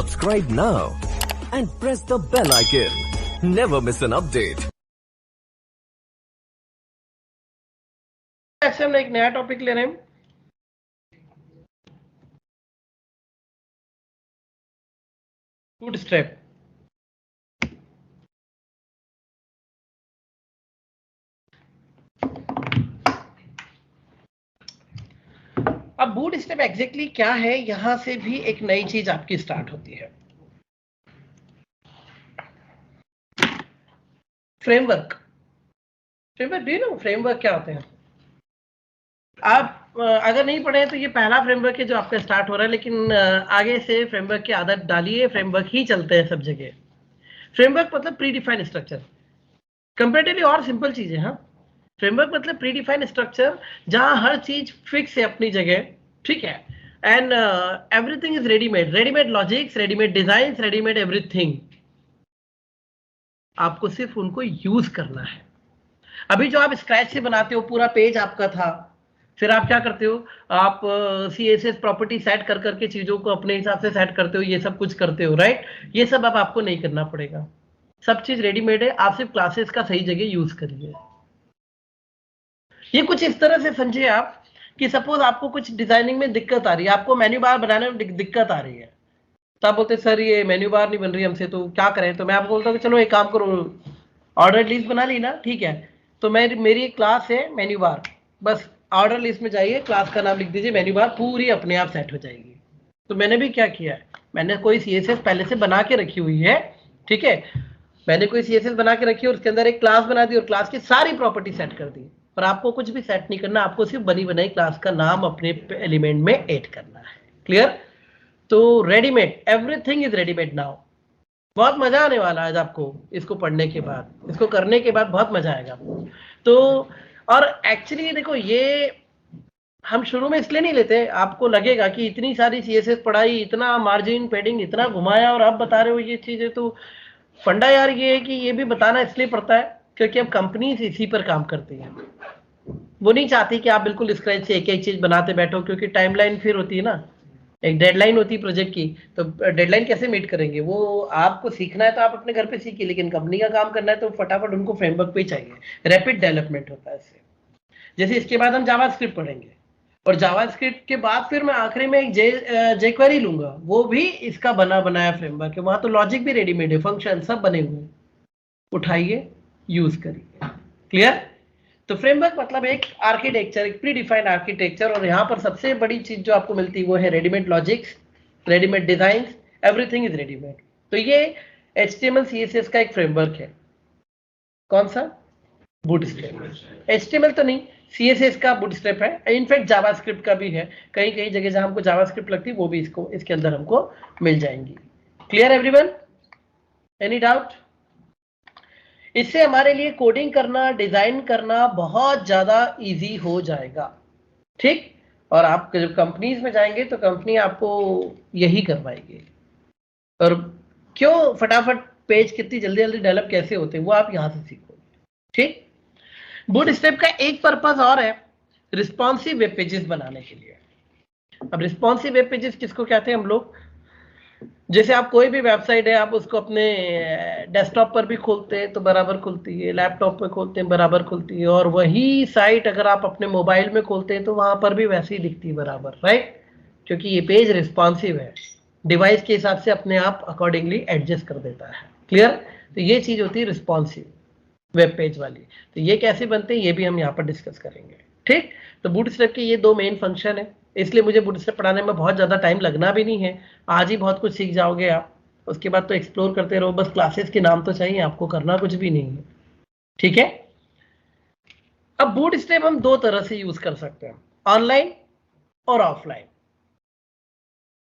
Subscribe now and press the bell icon. Never miss an update. ऐसे हम एक नया टॉपिक ले रहे हैं, बूटस्ट्रैप। अब बूटस्ट्रैप एग्जैक्टली क्या है, यहां से भी एक नई चीज आपकी स्टार्ट होती है। Framework do you know framework क्या होते हैं? आप अगर नहीं पढ़े तो ये पहला फ्रेमवर्क है जो आपका स्टार्ट हो रहा है, लेकिन आगे से फ्रेमवर्क की आदत डालिए। फ्रेमवर्क ही चलते हैं सब जगह। फ्रेमवर्क मतलब प्री डिफाइंड स्ट्रक्चर, कंपेरेटिवली और सिंपल चीज है। हाँ, फ्रेमवर्क मतलब प्री डिफाइंड स्ट्रक्चर जहां हर चीज फिक्स है अपनी जगह, ठीक है, and everything is readymade logics, readymade design, readymade everything. आपको सिर्फ उनको यूज करना है। अभी जो आप स्क्रैच से बनाते हो, पूरा पेज आपका था, फिर आप क्या करते हो, आप CSS प्रॉपर्टी सेट कर करके चीजों को अपने हिसाब से सेट करते हो, ये सब कुछ करते हो, राइट? ये सब अब आपको नहीं करना पड़ेगा, सब चीज रेडीमेड है। आप सिर्फ क्लासेस का सही जगह यूज करिए। ये कुछ इस तरह से समझिए आप कि सपोज आपको कुछ डिजाइनिंग में दिक्कत आ रही है, आपको मेन्यू बार बनाने में दिक्कत आ रही है, तो आप बोलते सर ये मेन्यू बार नहीं बन रही हमसे, तो क्या करें? तो मैं आपको बोलता हूँ कि चलो एक काम करो, ऑर्डर लिस्ट बना ली ना, ठीक है, तो मेरी एक क्लास है मेन्यू बार, बस ऑर्डर लिस्ट में जाइए, क्लास का नाम लिख दीजिए मेन्यू बार, पूरी अपने आप सेट हो जाएगी। तो मैंने भी क्या किया है, मैंने कोई CSS पहले से बना के रखी हुई है, ठीक है, मैंने कोई CSS बना के रखी और उसके अंदर एक क्लास बना दी और क्लास की सारी प्रॉपर्टी सेट कर दी। पर आपको कुछ भी सेट नहीं करना, आपको सिर्फ बनी बनाई क्लास का नाम अपने एलिमेंट में ऐड करना है। क्लियर? तो readymade, everything is readymade now. बहुत मजा आने वाला है आपको इसको पढ़ने के बाद, इसको करने के बाद बहुत मजा आएगा आपको। तो और एक्चुअली देखो, ये हम शुरू में इसलिए नहीं लेते, आपको लगेगा कि इतनी सारी CSS पढ़ाई, इतना मार्जिन पेडिंग, इतना घुमाया और अब बता रहे हो ये चीजें, तो फंडा यार ये है कि ये भी बताना इसलिए पड़ता है क्योंकि अब कंपनी इसी पर काम करती है। वो नहीं चाहती कि आप बिल्कुल स्क्रैच से एक एक चीज बनाते बैठो, क्योंकि टाइमलाइन फिर होती है ना, एक डेडलाइन होती है प्रोजेक्ट की, तो डेडलाइन कैसे मीट करेंगे? वो आपको सीखना है तो आप अपने घर पे सीखिए, लेकिन कंपनी का काम करना है तो फटाफट उनको फ्रेमवर्क पे चाहिए। रैपिड डेवलपमेंट होता है इससे। जैसे इसके बाद हम जावास्क्रिप्ट पढ़ेंगे, और जावास्क्रिप्ट के बाद फिर मैं आखिरी में एक जेक्वेरी लूंगा, वो भी इसका बना बनाया फ्रेमवर्क है। वहां तो लॉजिक भी रेडीमेड है, फंक्शन सब बने हुए, उठाइए यूज करिए। क्लियर? तो फ्रेमवर्क मतलब एक आर्किटेक्चर, एक प्री डिफाइंड आर्किटेक्चर, और यहाँ पर सबसे बड़ी चीज जो आपको मिलती है वो है readymade logics, readymade design, everything is readymade. तो ये HTML CSS का एक फ्रेमवर्क है। कौन सा? बूटस्ट्रैप। HTML तो नहीं, CSS का बूटस्ट्रैप है। इनफैक्ट जावास्क्रिप्ट का भी है, कहीं कहीं जगह जहां हमको जावास्क्रिप्ट लगती है वो भी इसके अंदर हमको मिल जाएंगी। Clear everyone? Any doubt? इससे हमारे लिए कोडिंग करना, डिजाइन करना बहुत ज्यादा इजी हो जाएगा, ठीक? और आप जब कंपनीज में जाएंगे तो कंपनी आपको यही करवाएगी। और क्यों फटाफट पेज कितनी जल्दी जल्दी डेवलप कैसे होते हैं वो आप यहां से सीखोगे, ठीक? बूटस्ट्रैप का एक पर्पस और है, रिस्पॉन्सिव वेब पेजेस बनाने के लिए। अब रिस्पॉन्सिव वेब पेजेस किसको कहते हैं हम लोग? जैसे आप कोई भी वेबसाइट है, आप उसको अपने डेस्कटॉप पर भी खोलते हैं तो बराबर खुलती है, लैपटॉप पे खोलते हैं बराबर खुलती है, और वही साइट अगर आप अपने मोबाइल में खोलते हैं तो वहां पर भी वैसे ही दिखती है बराबर, राइट? क्योंकि ये पेज रिस्पॉन्सिव है, डिवाइस के हिसाब से अपने आप अकॉर्डिंगली एडजस्ट कर देता है। क्लियर? तो ये चीज होती है रिस्पॉन्सिव वेब पेज वाली। तो ये कैसे बनते हैं ये भी हम यहाँ पर डिस्कस करेंगे, ठीक? तो बूटस्ट्रैप के ये दो मेन फंक्शन है, इसलिए मुझे बूटस्ट्रैप पढ़ाने में बहुत ज्यादा टाइम लगना भी नहीं है। आज ही बहुत कुछ सीख जाओगे आप, उसके बाद तो एक्सप्लोर करते रहो, बस क्लासेस के नाम तो चाहिए, आपको करना कुछ भी नहीं है, ठीक है? अब बूटस्ट्रैप हम दो तरह से यूज कर सकते हैं, ऑनलाइन और ऑफलाइन।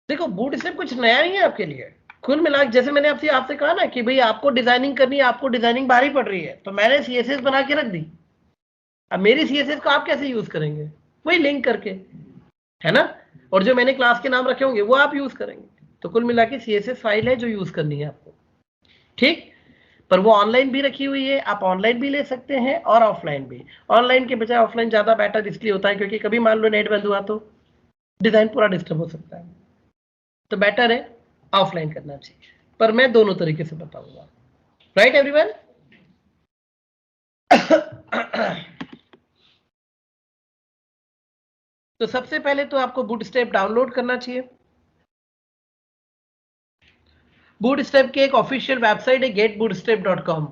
देखो, बूटस्ट्रैप कुछ नया नहीं है आपके लिए। कुल मिला जैसे मैंने आपसे कहा ना कि भाई आपको डिजाइनिंग करनी है, आपको डिजाइनिंग भारी पड़ रही है, तो मैंने CSS बना के रख दी। अब मेरी CSS को आप कैसे यूज करेंगे? वही लिंक करके, है ना? और जो मैंने क्लास के नाम रखे होंगे वो आप यूज करेंगे। तो कुल मिला के CSS फाइल है जो यूज करनी है आपको, ठीक? पर वो ऑनलाइन भी रखी हुई है, आप ऑनलाइन भी ले सकते हैं और ऑफलाइन भी। ऑनलाइन के बजाय ऑफलाइन ज्यादा बेटर इसलिए होता है क्योंकि कभी मान लो नेट बंद हुआ तो डिजाइन पूरा डिस्टर्ब हो सकता है, तो बेटर है ऑफलाइन करना चाहिए, पर मैं दोनों तरीके से बताऊंगा। Right everyone? तो सबसे पहले तो आपको बूटस्ट्रैप डाउनलोड करना चाहिए। बूटस्ट्रैप की एक ऑफिशियल वेबसाइट है getbootstrap.com।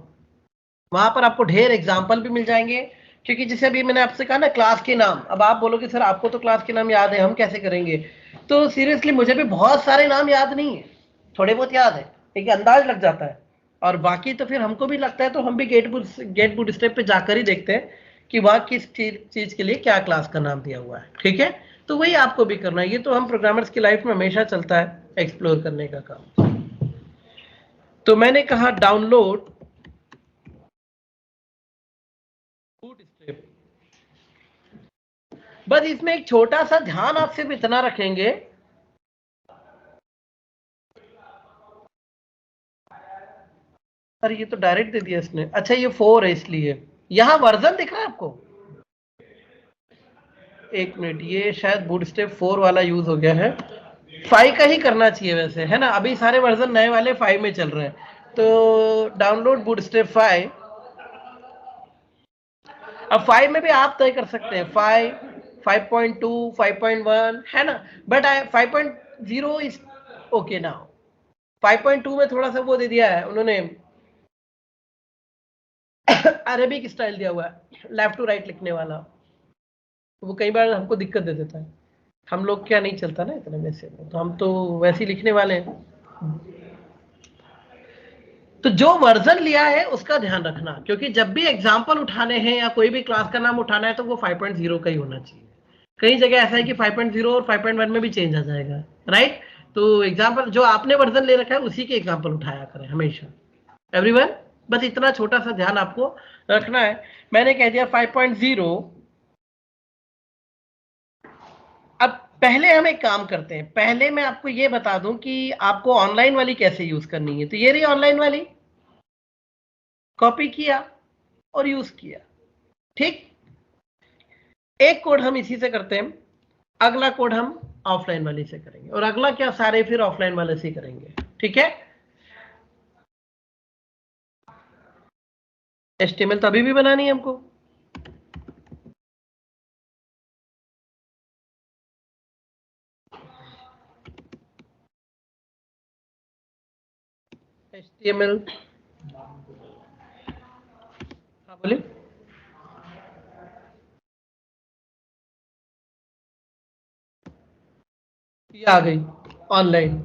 वहां पर आपको ढेर एग्जाम्पल भी मिल जाएंगे, क्योंकि जैसे अभी मैंने आपसे कहा ना क्लास के नाम, अब आप बोलोगे सर आपको तो क्लास के नाम याद है, हम कैसे करेंगे? तो सीरियसली मुझे भी बहुत सारे नाम याद नहीं है, थोड़े बहुत याद है, एक अंदाज लग जाता है, और बाकी तो फिर हमको भी लगता है तो हम भी गेट बूटस्ट्रैप पे जाकर ही देखते हैं कि वहां किस चीज के लिए क्या क्लास का नाम दिया हुआ है। ठीक है, तो वही आपको भी करना है। ये तो हम प्रोग्रामर्स की लाइफ में हमेशा चलता है, एक्सप्लोर करने का काम। तो मैंने कहा डाउनलोड बूटस्ट्रैप। बस इसमें एक छोटा सा ध्यान आप सिर्फ इतना रखेंगे, अरे ये तो डायरेक्ट दे दिया इसने, अच्छा ये 4 है इसलिए यहां वर्जन दिख रहा है आपको। एक मिनट, ये शायद बूटस्ट्रैप 4 वाला यूज हो गया है, 5 का ही करना चाहिए वैसे, है ना? अभी सारे वर्जन नए वाले 5 में चल रहे हैं। तो डाउनलोड बूटस्ट्रैप 5। अब 5 में भी आप तय कर सकते हैं 5, 5.2, 5.1, है ना? But 5.0 is okay now. 5.2 में थोड़ा सा वो दे दिया है उन्होंने, अरेबिक स्टाइल दिया हुआ है, लेफ्ट टू राइट लिखने वाला। वो कई बार हमको दिक्कत दे देता है, हम लोग क्या नहीं चलता ना इतने में से, तो हम तो वैसे ही लिखने वाले हैं। तो जो वर्जन लिया है उसका ध्यान रखना, क्योंकि जब भी एग्जाम्पल उठाने हैं या कोई भी क्लास का नाम उठाना है तो वो 5.0 का ही होना चाहिए। कई जगह ऐसा है कि 5.0 और 5.1 में भी चेंज आ जाएगा, राइट? तो एग्जाम्पल जो आपने वर्जन ले रखा है उसी के एग्जाम्पल उठाया करें हमेशा। एवरीवन, बस इतना छोटा सा ध्यान आपको रखना है। मैंने कह दिया 5.0। अब पहले हम एक काम करते हैं, पहले मैं आपको ये बता दूं कि आपको ऑनलाइन वाली कैसे यूज करनी है। तो ये रही ऑनलाइन वाली, कॉपी किया और यूज किया। ठीक, एक कोड हम इसी से करते हैं, अगला कोड हम ऑफलाइन वाली से करेंगे, और अगला क्या, सारे फिर ऑफलाइन वाले से करेंगे। ठीक है, एचटीएमएल तो अभी भी बनानी है हमको। एचटीएमएल, हाँ बोलिए। ये आ गई ऑनलाइन,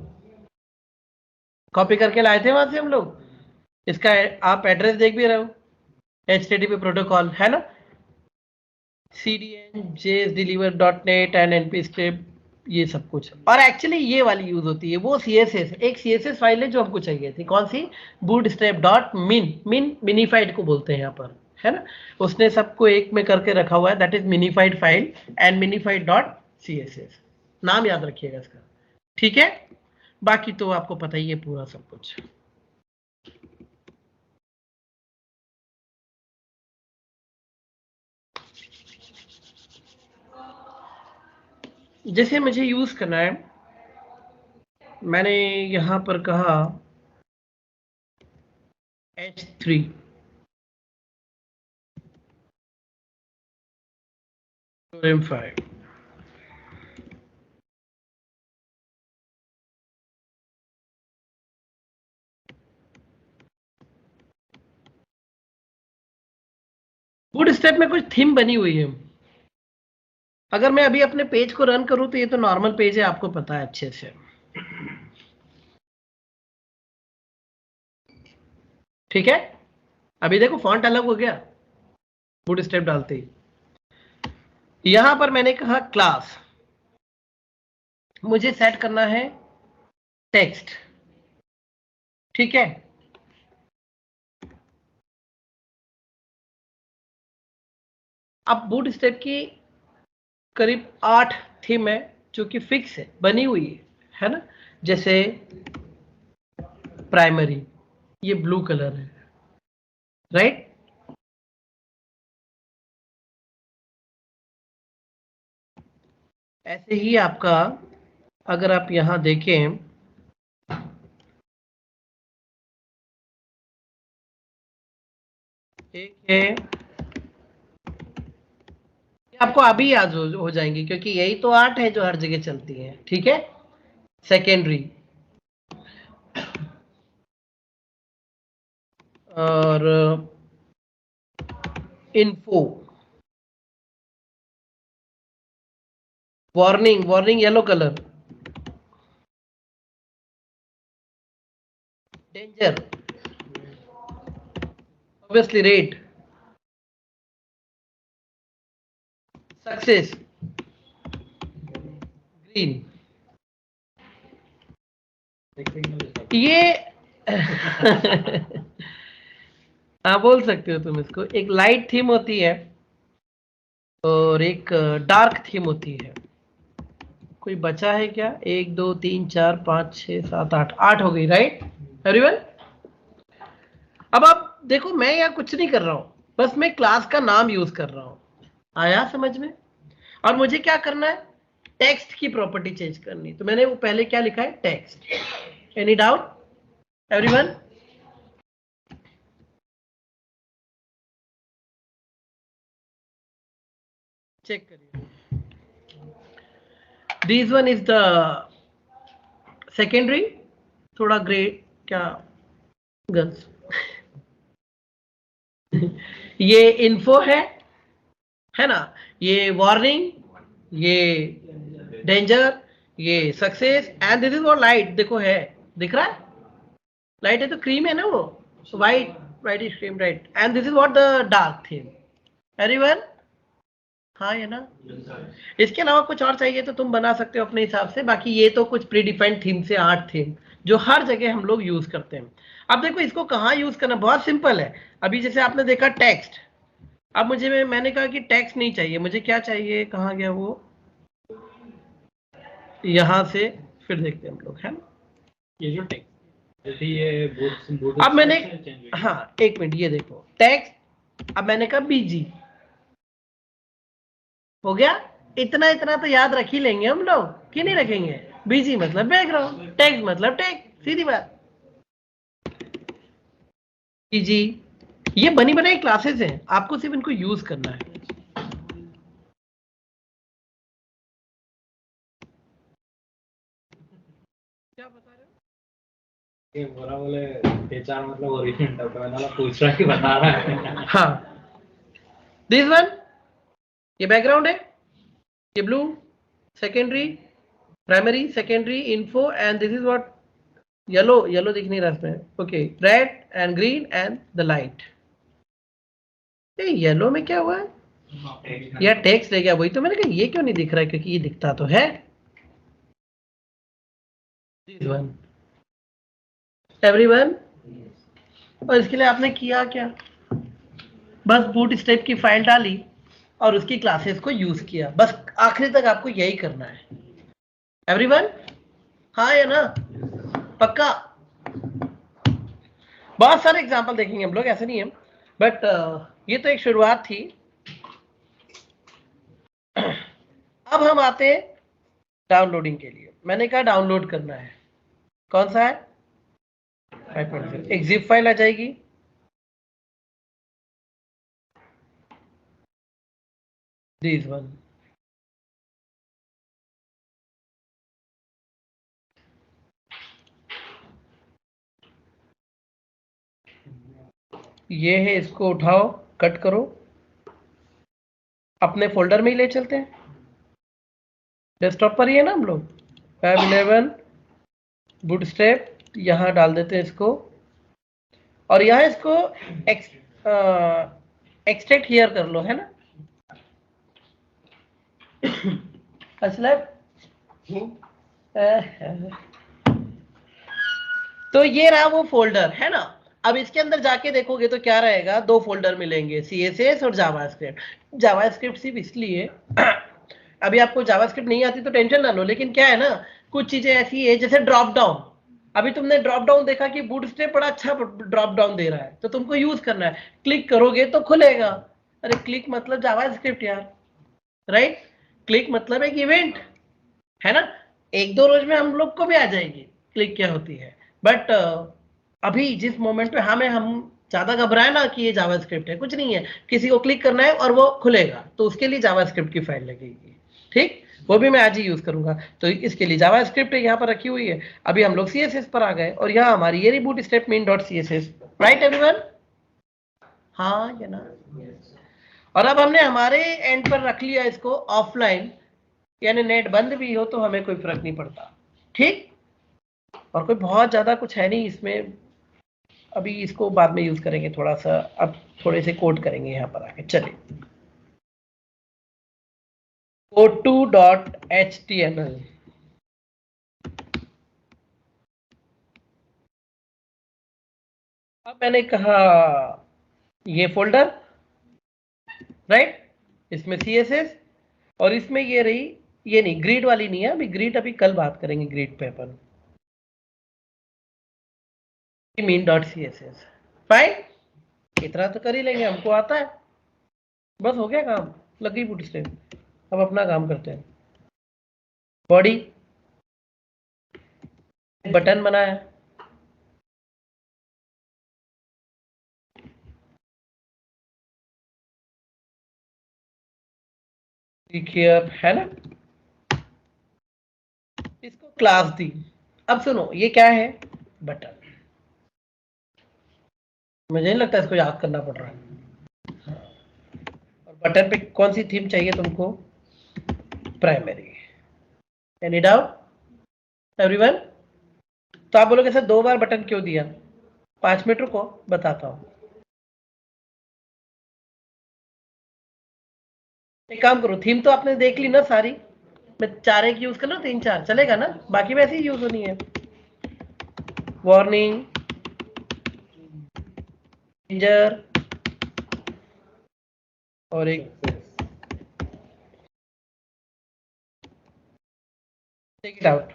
कॉपी करके लाए थे वहां से हम लोग। इसका आप एड्रेस देख भी रहे हो, HTTP प्रोटोकॉल, है ना? CDN, JSDeliver.net and NP script, ये सब कुछ। और एक्चुअली ये वाली यूज होती है वो CSS, एक CSS फाइल है जो हमको चाहिए थी, कौन सी? bootstrap.min, मिनीफाइड को बोलते हैं यहाँ पर, है ना? उसने सबको एक में करके रखा हुआ है, that is minified file and minified dot CSS, नाम याद रखिएगा इसका। ठीक है, बाकी तो आपको पता ही है पूरा सब कुछ। जैसे मुझे यूज करना है, मैंने यहां पर कहा H3 M5। बूट स्टेप में कुछ थीम बनी हुई है। अगर मैं अभी अपने पेज को रन करूं तो ये तो नॉर्मल पेज है, आपको पता है अच्छे से। ठीक है, अभी देखो फॉन्ट अलग हो गया बूट स्टेप डालते ही। यहां पर मैंने कहा क्लास, मुझे सेट करना है टेक्स्ट। ठीक है, अब बूट स्टेप की करीब 8 थीम है जो कि फिक्स है, बनी हुई है ना? जैसे प्राइमरी, ये ब्लू कलर है, राइट? ऐसे ही आपका, अगर आप यहां देखें एक है, आपको अभी याद हो जाएंगी क्योंकि यही तो 8 है जो हर जगह चलती है, ठीक है। सेकेंडरी और info, warning, warning yellow colour, danger obviously red, success green. ये हाँ बोल सकते हो तुम इसको। एक लाइट थीम होती है और एक डार्क थीम होती है। कोई बचा है क्या? 1 2 3 4 5 6 7 8, 8 हो गई, राइट एवरीवन। अब आप देखो मैं यहाँ कुछ नहीं कर रहा हूँ, बस मैं क्लास का नाम यूज कर रहा हूँ। आया समझ में? और मुझे क्या करना है, टेक्स्ट की प्रॉपर्टी चेंज करनी। तो मैंने वो पहले क्या लिखा है, text. Any doubt everyone? Check करिए। This one is the secondary, थोड़ा ग्रे क्या गर्ल्स ये इन्फो है ना, ये वार्निंग, ये डेंजर, ये सक्सेस, एंड दिस इज वो लाइट, देखो है, दिख रहा है लाइट है तो क्रीम है ना वो, white, white is cream, right. And this is what the dark theme. Everyone हाँ है ना? इसके अलावा कुछ और चाहिए तो तुम बना सकते हो अपने हिसाब से। बाकी ये तो कुछ प्री डिफाइंड थीम से 8 थीम जो हर जगह हम लोग यूज करते हैं। अब देखो इसको कहाँ यूज करना, बहुत सिंपल है। अभी जैसे आपने देखा टेक्स्ट, अब मैंने कहा कि टेक्स्ट नहीं चाहिए, मुझे क्या चाहिए, कहाँ गया वो, यहां से फिर देखते हैं हम लोग, है ना? ये जो टेक्स्ट जैसे ये बोर्ड अब मैंने, हाँ एक मिनट, ये देखो टेक्स्ट, अब मैंने कहा बीजी, हो गया। इतना इतना तो याद रख ही लेंगे हम लोग, कि नहीं रखेंगे? बीजी मतलब बैकग्राउंड, टेक्स्ट मतलब टेक्स्ट, सीधी बात। बीजी ये बनी बनाई क्लासेस हैं, आपको सिर्फ इनको यूज करना है। क्या बता रहे हो? ये बोला बोले एचआर मतलब ओरिएंटेड तो मैंने पूछ रहा कि बता रहा है। हाँ दिस वन, ये बैकग्राउंड है, ये blue secondary, primary secondary info, and this is what, yellow, yellow दिख नहीं रहा इसमें, okay, red and green and the light. Yellow में क्या हुआ है, या टेक्स्ट रह गया, वही तो मैंने कहा ये क्यों नहीं दिख रहा है, क्योंकि ये दिखता तो है। एवरीवन, और इसके लिए आपने किया क्या, बस बूट स्टेप की फाइल डाली और उसकी क्लासेस को यूज किया, बस आखिरी तक आपको यही करना है। एवरीवन हाँ या ना, पक्का? बहुत सारे एग्जांपल देखेंगे हम लोग, ऐसे नहीं है, बट ये तो एक शुरुआत थी। अब हम आते हैं डाउनलोडिंग के लिए। मैंने कहा डाउनलोड करना है, कौन सा है, 5.0। एक जिप फाइल आ जाएगी, दिस वन, ये है, इसको उठाओ, कट करो, अपने फोल्डर में ही ले चलते हैं। डेस्कटॉप पर ही है ना हम लोग, 511 बूटस्ट्रैप, यहाँ डाल देते हैं इसको, और यहाँ इसको एक्सट्रैक्ट हियर कर लो, है ना? तो ये रहा वो फोल्डर, है ना? अब इसके अंदर जाके देखोगे तो क्या रहेगा, 2 फोल्डर मिलेंगे, CSS और जावास्क्रिप्ट। जावास्क्रिप्ट सिर्फ इसलिए अभी आपको जावास्क्रिप्ट नहीं आती तो टेंशन ना लो, लेकिन क्या है ना, कुछ चीजें ऐसी है जैसे ड्रॉप डाउन। अभी तुमने ड्रॉप डाउन देखा कि बूटस्ट्रैप बड़ा अच्छा ड्रॉप डाउन दे रहा है, तो तुमको यूज करना है, क्लिक करोगे तो खुलेगा। अरे क्लिक मतलब जावास्क्रिप्ट यार, राइट? क्लिक मतलब एक इवेंट, है ना? 1-2 रोज में हम लोग को भी आ जाएगी क्लिक क्या होती है, बट अभी जिस मोमेंट पे हम ज्यादा घबराए ना कि ये जावास्क्रिप्ट है, कुछ नहीं है, किसी को क्लिक करना है और वो खुलेगा, तो उसके लिए जावास्क्रिप्ट की फाइल लगेगी। ठीक, वो भी मैं आज ही यूज करूंगा। तो इसके लिए जावास्क्रिप्ट यहाँ पर रखी हुई है। अभी हम लोग CSS पर आ गए और यहाँ हमारी ये reboot step main dot CSS, right everyone? हाँ या ना? और अब हमने हमारे एंड पर रख लिया इसको ऑफलाइन, यानी नेट बंद भी हो तो हमें कोई फर्क नहीं पड़ता। ठीक, और कोई बहुत ज्यादा कुछ है नहीं इसमें, अभी इसको बाद में यूज करेंगे थोड़ा सा, अब थोड़े से कोड करेंगे यहाँ पर आके। चलिए, o2.html, अब मैंने कहा ये फोल्डर, राइट, इसमें CSS और इसमें ये रही, ये नहीं ग्रिड वाली नहीं है, अभी ग्रिड अभी कल बात करेंगे, ग्रिड पे अपन mean डॉट CSS, फाइन, इतना तो कर ही लेंगे, हमको आता है, बस हो गया काम, लग गई बूटस्ट्रैप। अब अपना काम करते हैं। बॉडी बटन बनाया, हियर है ना, इसको क्लास दी। अब सुनो, ये क्या है? बटन। मुझे नहीं लगता इसको याद करना पड़ रहा है। और बटन पे कौन सी थीम चाहिए तुमको? प्राइमरी। Any doubt everyone? तो आप बोलोगे सर 2 बार बटन क्यों दिया? 5 मिनट रुको, बताता हूं। एक काम करो, थीम तो आपने देख ली ना सारी, मैं 4 एक यूज कर लो, 3-4 चलेगा ना, बाकी वैसे ही यूज होनी है। वार्निंग, डेंजर, और एक take it out.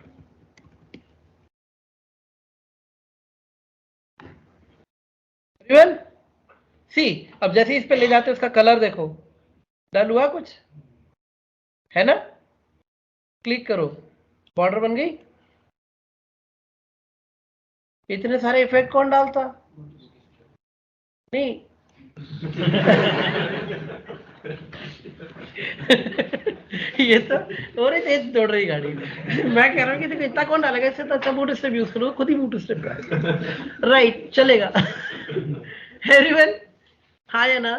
Everyone see, अब जैसे इस पे ले जाते हो उसका कलर देखो, डल हुआ कुछ है ना, क्लिक करो, बॉर्डर बन गई। इतने सारे इफेक्ट कौन डालता? नहीं ये तो और तेज दौड़ रही गाड़ी। मैं कह रहा हूँ कि देखो इतना कौन डालेगा, इससे तो अच्छा बूट स्टेप यूज करो, खुद ही बूट स्टेप का, राइट, चलेगा। एवरीवन हाँ या ना?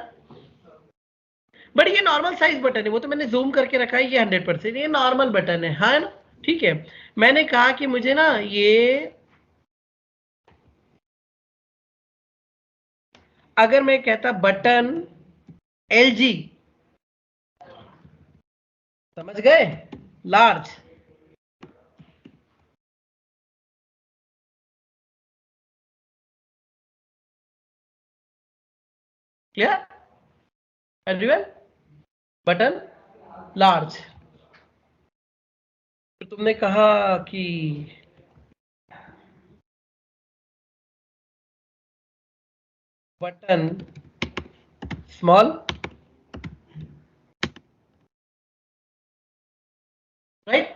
बट ये नॉर्मल साइज बटन है, वो तो मैंने जूम करके रखा है, ये 100%, ये नॉर्मल बटन है, हाँ ना? ठीक है, मैंने कहा कि मुझे ना ये, अगर मैं कहता बटन LG, समझ गए, large, clear everyone? Button large, तो तुमने कहा कि बटन स्मॉल, राइट,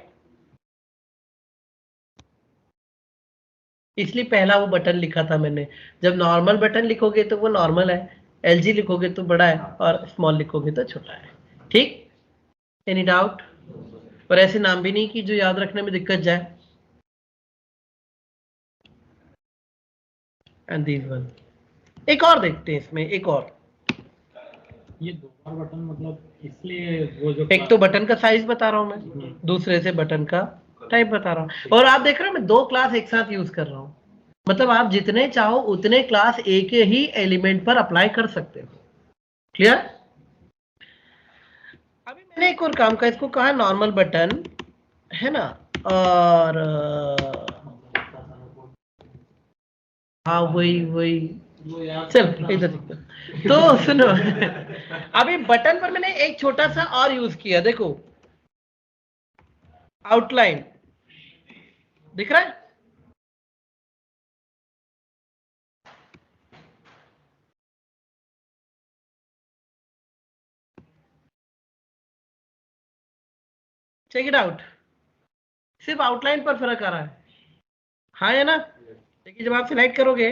इसलिए पहला वो बटन लिखा था मैंने। जब नॉर्मल बटन लिखोगे तो वो नॉर्मल है, LG लिखोगे तो बड़ा है, और स्मॉल लिखोगे तो छोटा है। ठीक, एनी डाउट? और ऐसे नाम भी नहीं कि जो याद रखने में दिक्कत जाए। एंड दिस वन, एक और देखते हैं इसमें, एक और, ये 2 बार बटन मतलब इसलिए वो जो एक तो बटन का साइज बता रहा हूं मैं, दूसरे से बटन का टाइप बता रहा हूं, और आप देख रहे हो मैं 2 क्लास एक साथ यूज कर रहा हूं, मतलब आप जितने चाहो उतने क्लास एक ही एलिमेंट पर अप्लाई कर सकते हो। क्लियर? अभी मैंने एक और काम का, इसको कहा नॉर्मल बटन, है ना, और हाँ वही वही, चल इधर तो सुनो। अभी बटन पर मैंने एक छोटा सा और यूज किया, देखो आउटलाइन दिख रहा है, चेक इट आउट, सिर्फ आउटलाइन पर फर्क आ रहा है, हाँ या ना? देखिए जब आप सिलेक्ट करोगे,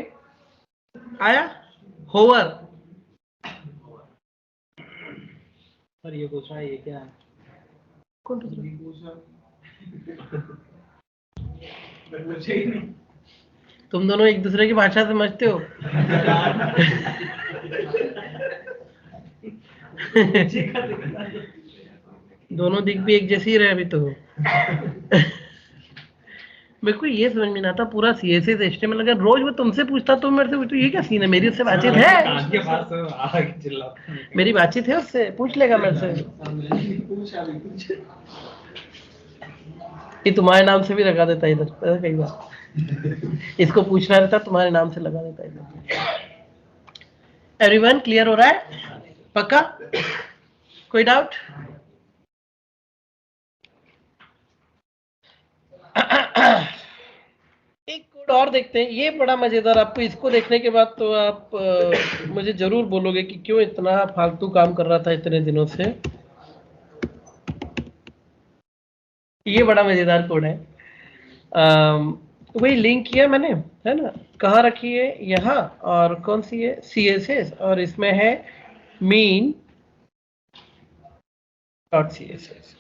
आया, होवर। सर ये पूछ रहा है ये क्या है? कौन पूछ रहा है? तुम दोनों एक दूसरे की भाषा समझते हो? दोनों दिख भी एक जैसी रहे अभी तो। मेरे को ये समझ में नहीं आता पूरा सीएसएस एचटीएमएल अगर रोज मैं तुमसे पूछता तो मेरे से पूछता ये क्या सीन है, मेरी उससे बातचीत है? आपके पास तो आगे चिल्लाता है। मेरी बातचीत है उससे, पूछ लेगा मेरे से। ये तुम्हारे नाम से भी लगा देता है इधर कई बार। इसको पूछना रहता तुम्हारे नाम से लगा देता है इधर। एवरीवन क्लियर हो रहा है? पक्का? कोई डाउट? एक कोड और देखते हैं, ये बड़ा मजेदार। आपको इसको देखने के बाद तो आप मुझे जरूर बोलोगे कि क्यों इतना फालतू काम कर रहा था इतने दिनों से। ये बड़ा मजेदार कोड है। वही लिंक किया मैंने, है ना? कहाँ रखी है? यहाँ। और कौन सी है? CSS। और इसमें है mean .css।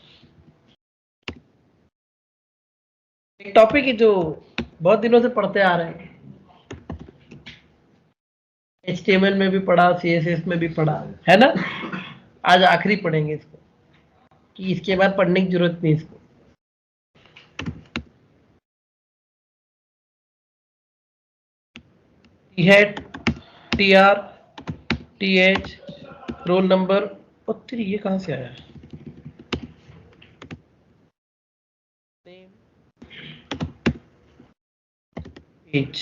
एक टॉपिक है जो बहुत दिनों से पढ़ते आ रहे हैं, HTML में भी पढ़ा, CSS में भी पढ़ा, है ना? आज आखिरी पढ़ेंगे इसको, कि इसके बाद पढ़ने की जरूरत नहीं इसको। T-hat, TR, TH, roll number. और तेरी ये कहाँ से आया? H,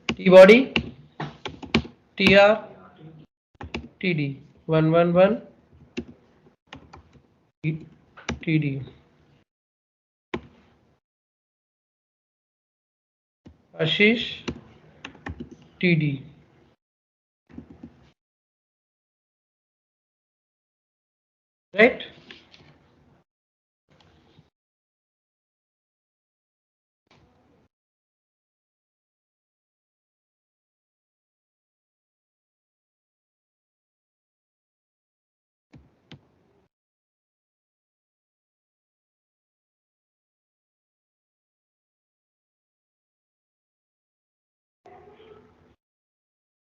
T body, TR, TD, 111, TD, आशीष, TD, राइट?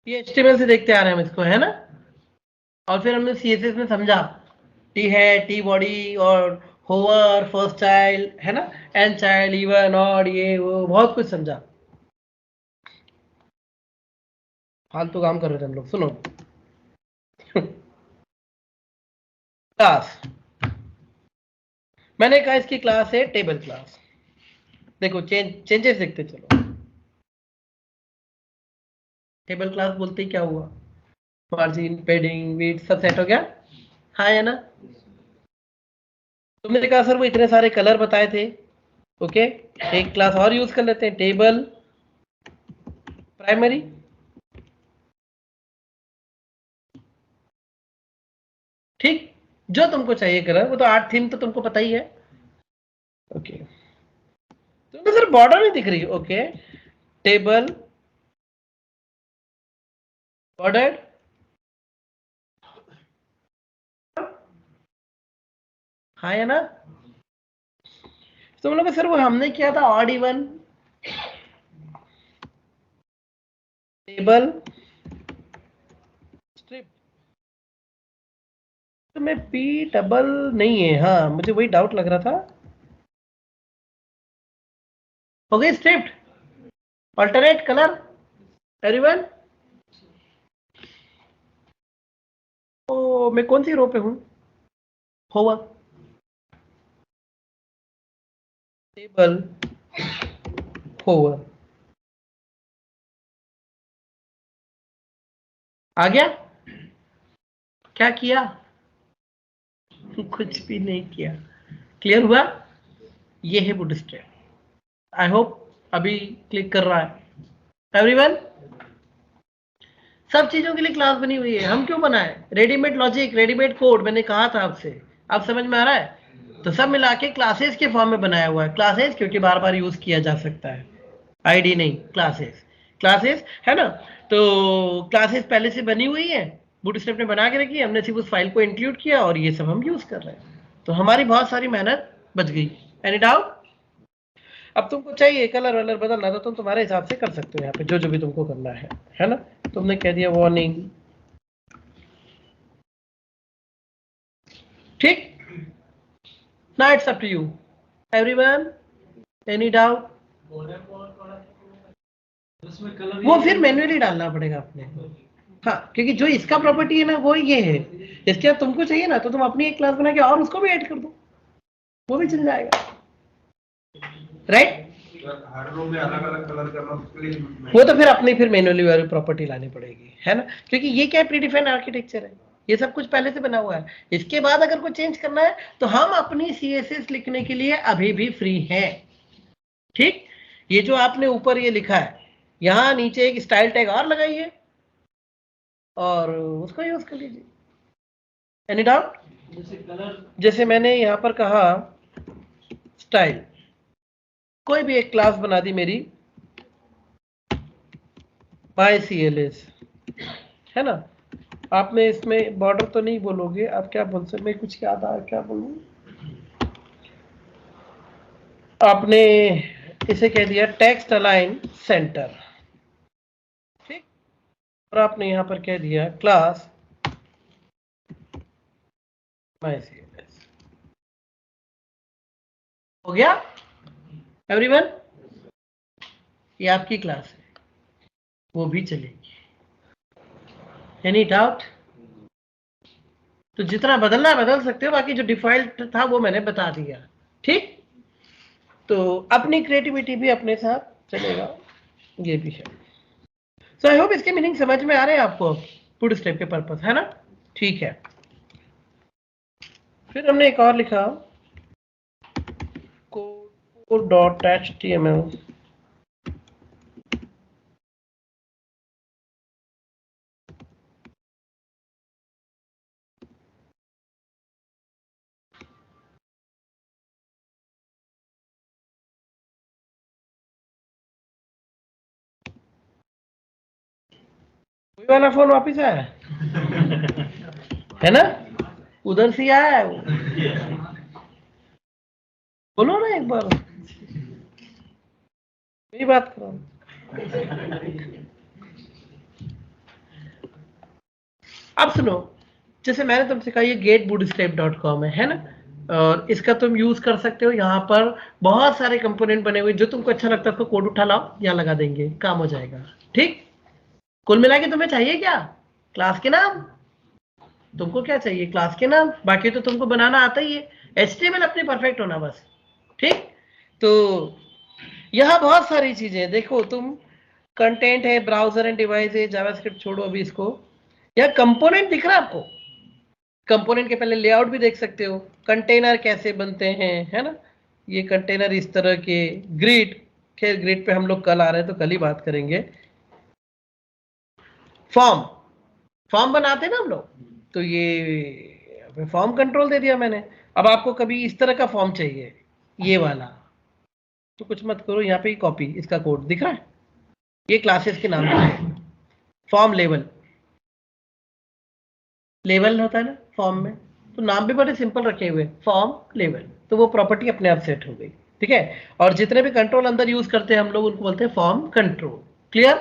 ये HTML से देखते आ रहे हैं हम इसको, है ना? और फिर हमने CSS में समझा टी है, टी बॉडी और होवर, फर्स्ट चाइल्ड, है ना? एन चाइल्ड, इवन, ऑड, ये वो बहुत कुछ समझा। फालतू काम कर रहे थे हम लोग। सुनो, क्लास, मैंने कहा इसकी क्लास है टेबल क्लास। देखो चेंजेस देखते चलो। टेबल क्लास बोलते ही क्या हुआ? मार्जिन, पेडिंग, विड्थ सब सेट हो गया, हाँ है ना? तुमने कहा सर वो इतने सारे कलर बताए थे, ओके, एक क्लास और यूज कर लेते हैं, टेबल प्राइमरी। ठीक, जो तुमको चाहिए कलर, वो तो 8 थीम तो तुमको पता ही है, ओके। तुमने सर बॉर्डर नहीं दिख रही, ओके, टेबल बॉर्डर, हाँ है ना? तुम लोग सर वो हमने किया था ऑड इवन, टेबल स्ट्रिप। तो मैं पी डबल नहीं है, हाँ मुझे वही डाउट लग रहा था। हो गई स्ट्रिप्ट, अल्टरनेट कलर, एवरीवन? तो मैं कौन सी रो पे हूं? होवर, टेबल, होवर, आ गया? क्या किया? कुछ भी नहीं किया। क्लियर हुआ? ये है बूटस्ट्रैप। आई होप अभी क्लिक कर रहा है एवरीवन। सब चीजों के लिए क्लास बनी हुई है। हम क्यों बनाए? रेडीमेड लॉजिक, रेडीमेड कोड, मैंने कहा था आपसे। आप समझ में आ रहा है? तो सब मिला के क्लासेस के फॉर्म में बनाया हुआ है। क्लासेस क्योंकि बार बार यूज किया जा सकता है, आईडी नहीं, क्लासेस। क्लासेस है ना, तो क्लासेस पहले से बनी हुई है, बूटस्ट्रैप ने बना के रखी है, हमने सिर्फ उस फाइल को इंक्लूड किया और ये सब हम यूज कर रहे हैं। तो हमारी बहुत सारी मेहनत बच गई। Any doubt? अब तुमको चाहिए कलर वलर बदलना तो तुम तुम्हारे हिसाब से कर सकते हो यहाँ पे, जो जो भी तुमको करना है ना। तुमने कह दिया वार्निंग, ठीक। Now it's up to you everyone, any doubt? वो फिर मैन्युअली डालना पड़ेगा अपने। हाँ, क्योंकि जो इसका प्रॉपर्टी है ना वो ये है। इसके बाद तुमको चाहिए ना तो तुम अपनी एक क्लास बना के और उसको भी ऐड कर दो, वो भी चल जाएगा, राइट? हर रो में अलग अलग कलर करना, उसके लिए वो तो फिर अपनी फिर मैन्युअली वाली प्रॉपर्टी लानी पड़ेगी, है ना, क्योंकि ये क्या है, प्रीडिफाइंड आर्किटेक्चर है, ये सब कुछ पहले से बना हुआ है। इसके बाद अगर कुछ चेंज करना है तो हम अपनी CSS लिखने के लिए अभी भी फ्री हैं, ठीक। ये जो आपने ऊपर ये लिखा है, यहाँ नीचे एक स्टाइल टैग और लगाइए और उसको यूज कर लीजिए। Any doubt? जैसे मैंने यहाँ पर कहा स्टाइल, कोई भी एक क्लास बना दी मेरी MyCLS, है ना। आपने इसमें बॉर्डर तो नहीं बोलोगे, आप क्या बोल सकते, मैं कुछ याद आ, क्या बोलूं, आपने इसे कह दिया टेक्स्ट अलाइन सेंटर, ठीक। और आपने यहां पर कह दिया क्लास MyCLS। हो गया एवरीवन? ये आपकी क्लास है, वो भी चलेगी। Any doubt? तो जितना बदलना है बदल सकते हो, बाकी जो डिफॉल्ट था वो मैंने बता दिया, ठीक। तो अपनी क्रिएटिविटी भी अपने साथ चलेगा, ये भी है। सो आई होप इसके मीनिंग समझ में आ रहे हैं आपको, बूटस्ट्रैप के पर्पस, है ना, ठीक है। फिर हमने एक और लिखा code.html, कोई वाला फोन वापिस आया है ना, उधर से आया है वो, बोलो ना एक बार, मेरी बात करो। अब सुनो, जैसे मैंने तुमसे कहा ये getbootstrap.com है ना, और इसका तुम यूज कर सकते हो। यहाँ पर बहुत सारे कंपोनेंट बने हुए, जो तुमको अच्छा लगता है उसको कोड उठा लाओ, यहाँ लगा देंगे, काम हो जाएगा, ठीक। कुल मिला के तुम्हें चाहिए क्या? क्लास के नाम। तुमको क्या चाहिए? क्लास के नाम। बाकी तो तुमको बनाना आता ही है, HTML अपने परफेक्ट होना बस, ठीक। तो यहाँ बहुत सारी चीजें देखो तुम, कंटेंट है, ब्राउजर एंड डिवाइस है, जावास्क्रिप्ट छोड़ो अभी इसको। यह कंपोनेंट दिख रहा है आपको? कंपोनेंट के पहले लेआउट भी देख सकते हो, कंटेनर कैसे बनते हैं, है ना। ये कंटेनर इस तरह के, ग्रिड, खैर ग्रिड पे हम लोग कल आ रहे हैं तो कल ही बात करेंगे। फॉर्म बनाते हैं ना हम लोग, तो ये फॉर्म कंट्रोल दे दिया मैंने। अब आपको कभी इस तरह का फॉर्म चाहिए, ये वाला, तो कुछ मत करो, यहाँ पे ही कॉपी, इसका कोड दिख रहा है, ये क्लासेस के नाम है। फॉर्म लेवल होता है ना फॉर्म में, तो नाम भी बड़े सिंपल रखे हुए, फॉर्म लेवल, तो वो प्रॉपर्टी अपने आप सेट हो गई, ठीक है। और जितने भी कंट्रोल अंदर यूज करते हैं हम लोग, उनको बोलते हैं फॉर्म कंट्रोल। क्लियर?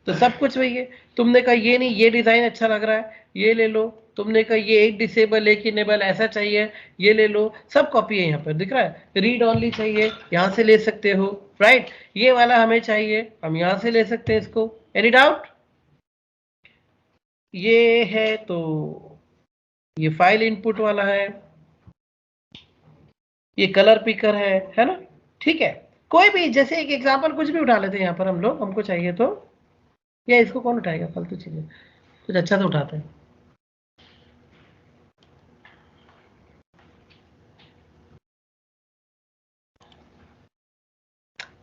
तो सब कुछ वही है। तुमने कहा ये नहीं, ये डिजाइन अच्छा लग रहा है, ये ले लो। तुमने कहा ये एक डिसेबल एक इनेबल ऐसा चाहिए, ये ले लो। सब कॉपी है, यहाँ पर दिख रहा है। रीड ऑनली चाहिए, यहाँ से ले सकते हो, राइट। ये वाला हमें चाहिए, हम यहाँ से ले सकते हैं इसको। Any doubt? ये है तो ये फाइल इनपुट वाला है, ये कलर पिकर है ना, ठीक है। कोई भी, जैसे एक एग्जांपल कुछ भी उठा लेते हैं यहाँ पर हम लोग, हमको चाहिए तो, या इसको कौन उठाएगा, फालतू चीजें, कुछ अच्छा तो उठाते हैं।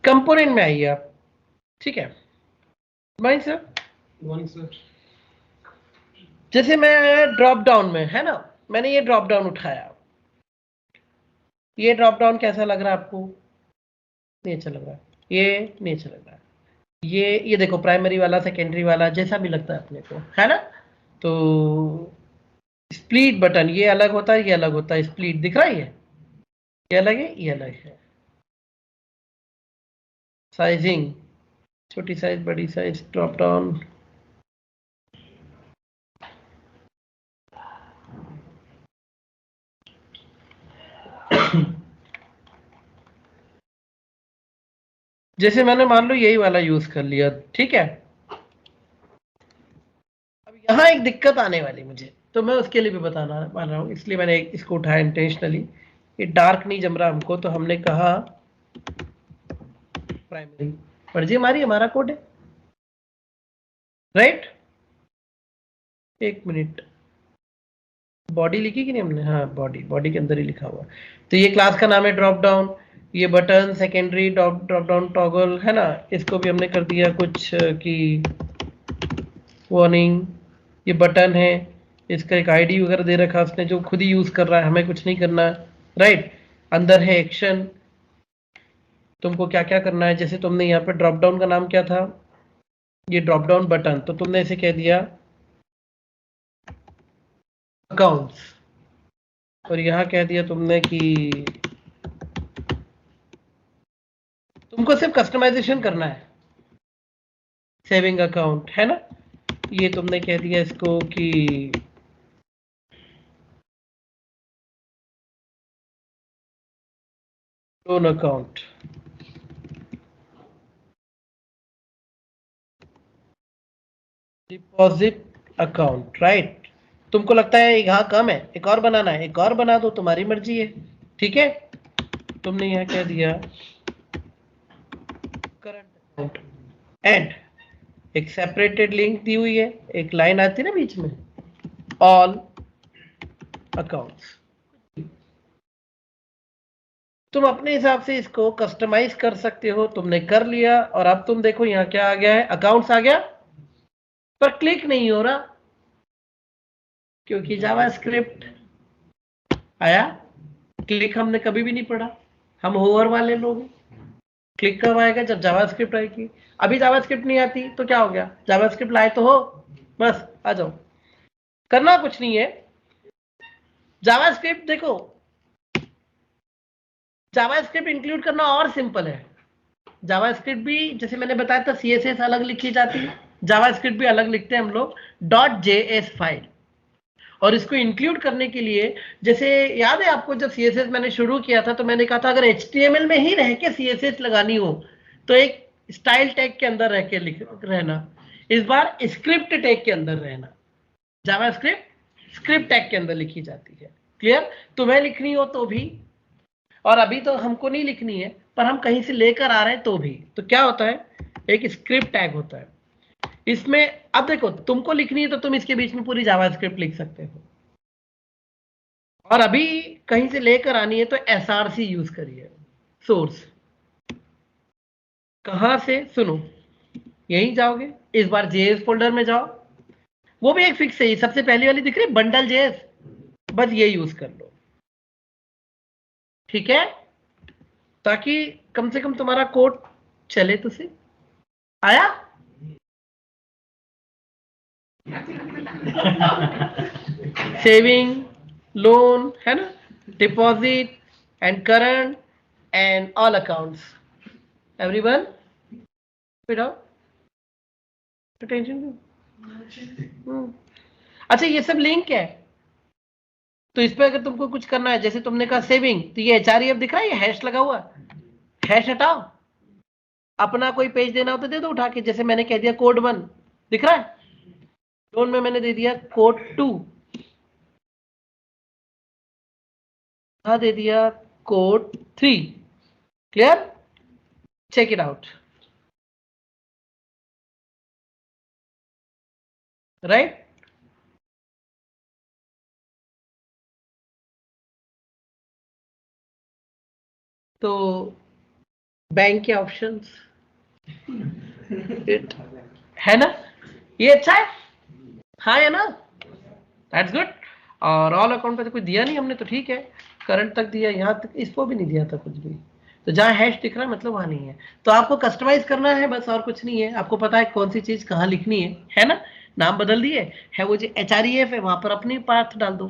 कंपोनेंट में आइए आप, ठीक है भाई सर। जैसे मैं ड्रॉप डाउन में, है ना, मैंने ये ड्रॉप डाउन उठाया, ये ड्रॉप डाउन कैसा लग रहा है आपको? नहीं अच्छा लग रहा है, ये नहीं अच्छा लग रहा है, ये देखो प्राइमरी वाला सेकेंडरी वाला जैसा भी लगता है अपने को, है ना? तो स्प्लिट बटन ये अलग होता है, ये अलग होता है, स्प्लिट दिख रहा है, ये अलग है, ये अलग है। साइजिंग, छोटी साइज, बड़ी साइज, ड्रॉप डाउन। जैसे मैंने मान लो यही वाला यूज कर लिया, ठीक है। अब यहाँ एक दिक्कत आने वाली मुझे, तो मैं उसके लिए भी बताना मान रहा हूँ, इसलिए मैंने इसको उठाया इंटेंशनली। ये डार्क नहीं जम रहा हमको, तो हमने कहा प्राइमरी, मर्जी हमारी, हमारा कोड है, राइट? एक मिनट, बॉडी लिखी कि नहीं हमने? हाँ, बॉडी के अंदर ही लिखा हुआ। तो ये क्लास का नाम है ड्रॉप डाउन, ये button secondary drop down toggle, है ना? इसको भी हमने कर दिया कुछ कि वार्निंग, ये बटन है, इसका एक आईडी वगैरह दे रखा उसने, जो खुद ही यूज कर रहा है, हमें कुछ नहीं करना, राइट? अंदर है एक्शन, तुमको क्या क्या करना है। जैसे तुमने यहाँ पे ड्रॉप डाउन का नाम क्या था? ये ड्रॉप डाउन बटन, तो तुमने इसे कह दिया अकाउंट्स, और यहाँ कह दिया तुमने कि तुमको सिर्फ कस्टमाइजेशन करना है, सेविंग अकाउंट, है ना? ये तुमने कह दिया इसको कि loan account, deposit account, right? तुमको लगता है यहाँ कम है, एक और बनाना है, एक और बना दो, तुम्हारी मर्जी है, ठीक है? तुमने यहाँ कह दिया करंट अकाउंट, एंड एक सेपरेटेड लिंक दी हुई है, एक लाइन आती है ना बीच में, ऑल अकाउंट्स। तुम अपने हिसाब से इसको कस्टमाइज कर सकते हो, तुमने कर लिया, और अब तुम देखो यहाँ क्या आ गया है, अकाउंट्स आ गया, पर क्लिक नहीं हो रहा, क्योंकि जावास्क्रिप्ट आया। क्लिक हमने कभी भी नहीं पढ़ा, हम होवर वाले लोग हैं। क्लिक कब आएगा? जब जावास्क्रिप्ट आएगी। अभी जावास्क्रिप्ट नहीं आती तो क्या हो गया? जावास्क्रिप्ट लाए तो हो, बस आ जाओ, करना कुछ नहीं है। जावास्क्रिप्ट देखो, जावास्क्रिप्ट इंक्लूड करना और सिंपल है। जावास्क्रिप्ट भी जैसे मैंने बताया था, सीएसएस अलग लिखी जाती है, जावास्क्रिप्ट भी अलग लिखते हैं हम लोग, .js फाइल। और इसको इंक्लूड करने के लिए, जैसे याद है आपको जब सीएसएस मैंने शुरू किया था, तो मैंने कहा था अगर एचटीएमएल में ही रह के सीएसएस लगानी हो तो एक स्टाइल टैग के अंदर रह के रहना, इस बार स्क्रिप्ट टैग के अंदर रहना। जावास्क्रिप्ट स्क्रिप्ट टैग के अंदर लिखी जाती है, क्लियर? तुम्हें लिखनी हो तो भी, और अभी तो हमको नहीं लिखनी है, पर हम कहीं से लेकर आ रहे हैं तो भी, तो क्या होता है, एक स्क्रिप्ट टैग होता है इसमें। अब देखो, तुमको लिखनी है तो तुम इसके बीच में पूरी जावास्क्रिप्ट लिख सकते हो, और अभी कहीं से लेकर आनी है तो एसआरसी यूज करिए, सोर्स। कहां से? सुनो, यहीं जाओगे, इस बार जेएस फोल्डर में जाओ, वो भी एक फिक्स है, सबसे पहली वाली दिख रही है बंडल जेएस, बस ये यूज कर लो, ठीक है? ताकि कम से कम तुम्हारा कोड चले तो से। आया? सेविंग, लोन, है ना, deposit and current and all accounts, everyone without tension. अच्छा, ये सब लिंक है, तो इस पे अगर तुमको कुछ करना है, जैसे तुमने कहा सेविंग, तो ये एचआरईएफ दिख रहा है, ये हैश लगा हुआ, हैश हटाओ, अपना कोई पेज देना हो तो दे दो उठा के, जैसे मैंने कह दिया कोड 1 दिख रहा है, लोन में मैंने दे दिया कोड 2, दे दिया code 3, clear? Check it out, right? तो बैंक के ऑप्शंस है ना, ये अच्छा है, हाँ है ना, दैट्स गुड। और ऑल अकाउंट पे तो कुछ दिया नहीं हमने, तो ठीक है। करंट तक दिया, यहाँ तक इसको भी नहीं दिया था कुछ भी। तो जहाँ हैश दिख रहा है मतलब वहां नहीं है। तो आपको कस्टमाइज करना है बस, और कुछ नहीं है। आपको पता है कौन सी चीज कहाँ लिखनी है ना। नाम बदल दिए है, वो जो HREF है वहां पर अपनी पाथ डाल दो,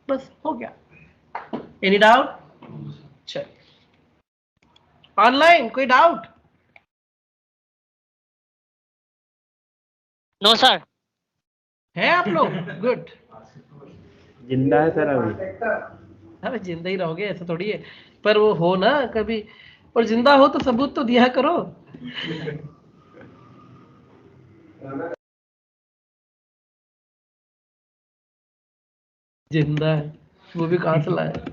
बस हो गया। Any doubt? चल, ऑनलाइन कोई डाउट? No sir. है आप लोग? गुड। जिंदा है सर अभी। अरे जिंदा ही रहोगे, ऐसा थोड़ी है। पर वो हो ना कभी, और जिंदा हो तो सबूत तो दिया करो। जिंदा है, वो भी कहां से लाया?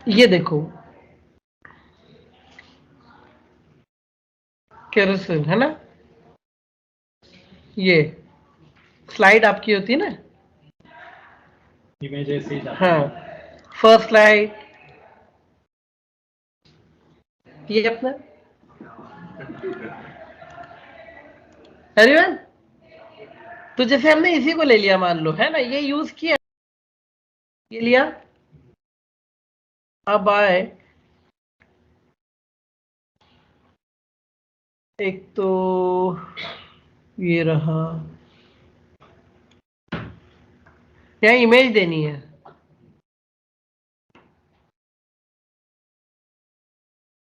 ये देखो, केरोसिन है ना, ये स्लाइड आपकी होती है ना। इमेज ऐसे ही जाती हाँ, है। फर्स्ट स्लाइड ये अपना। एवरीवन, तो जैसे हमने इसी को ले लिया, मान लो है ना, ये यूज किया, ये लिया। अब आए, एक तो ये रहा, यहाँ इमेज देनी है।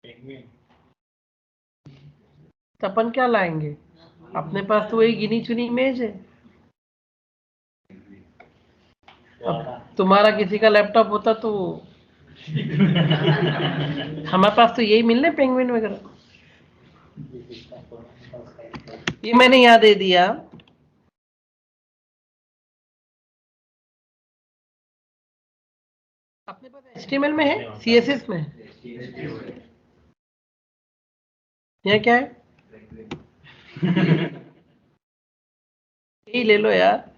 पेंगुइन। तो अपन क्या लाएंगे? अपने पास तो वही गिनी चुनी इमेज है। अब तुम्हारा किसी का लैपटॉप होता तो हमारे पास तो यही मिलने पेंगुइन वगैरह। ये मैंने यहाँ दे दिया। अपने पास HTML में है, CSS में है? यहाँ क्या है? यही ले लो यार।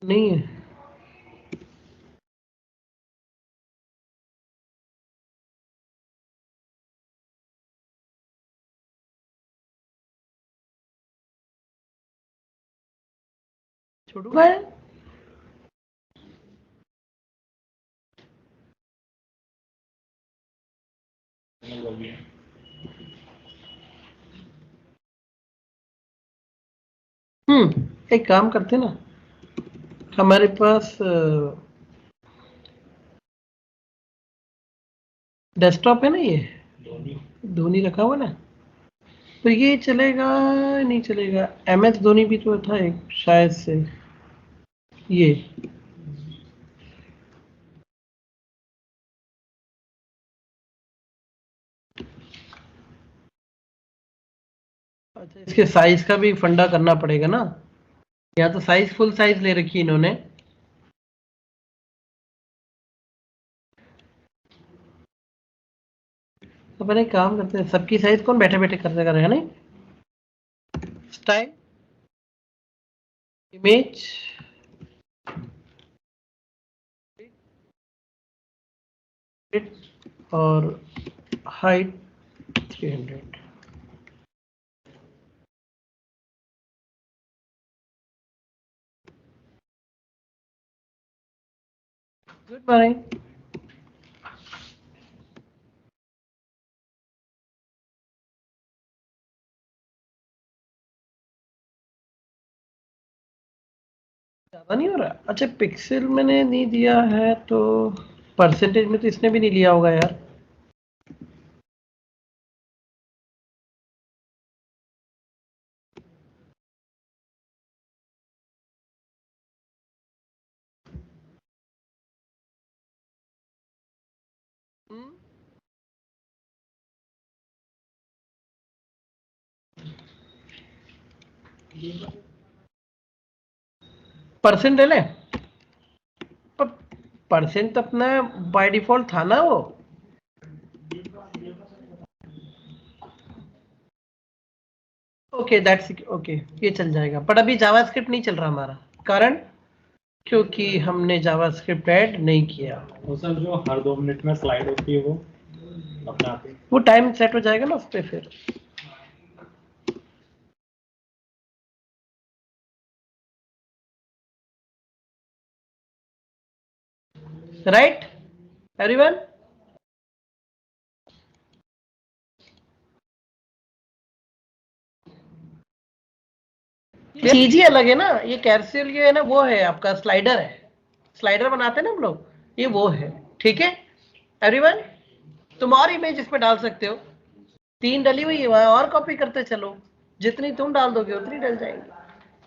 नहीं है। छोटू का है। एक काम करते ना, हमारे पास डेस्कटॉप है ना, ये धोनी रखा हुआ ना, तो ये चलेगा नहीं चलेगा? MS धोनी भी तो था एक शायद से, ये अच्छा, इसके साइज का भी फंडा करना पड़ेगा ना। यहाँ तो साइज फुल साइज ले रखी है इन्होंने। तो पहले एक काम करते हैं, सबकी साइज कौन बैठे बैठे कर देगा, नहीं? स्टाइल, इमेज, और हाइट 300। Good morning. ज्यादा नहीं हो रहा? अच्छा, पिक्सल मैंने नहीं दिया है तो परसेंटेज में तो इसने भी नहीं लिया होगा यार। परसेंट ले लें, पर परसेंट तो अपना बाय डिफॉल्ट था ना वो। ओके दैट्स ओके, ये चल जाएगा। पर अभी जावास्क्रिप्ट नहीं चल रहा हमारा, कारण क्योंकि हमने जावास्क्रिप्ट ऐड नहीं किया। वो सर जो हर 2 मिनट में स्लाइड होती है वो अपने आप ही। वो टाइम सेट हो जाएगा ना उस पर फिर। Right everyone? चीज ही अलग है ना, ये कैरसिल ये है ना, वो है आपका स्लाइडर है, स्लाइडर बनाते हैं ना हम लोग, ये वो है। ठीक है एवरीवन? तुम और इमेज इसमें डाल सकते हो, 3 डली हुई है वहां, और कॉपी करते चलो, जितनी तुम डाल दोगे उतनी डल जाएंगी।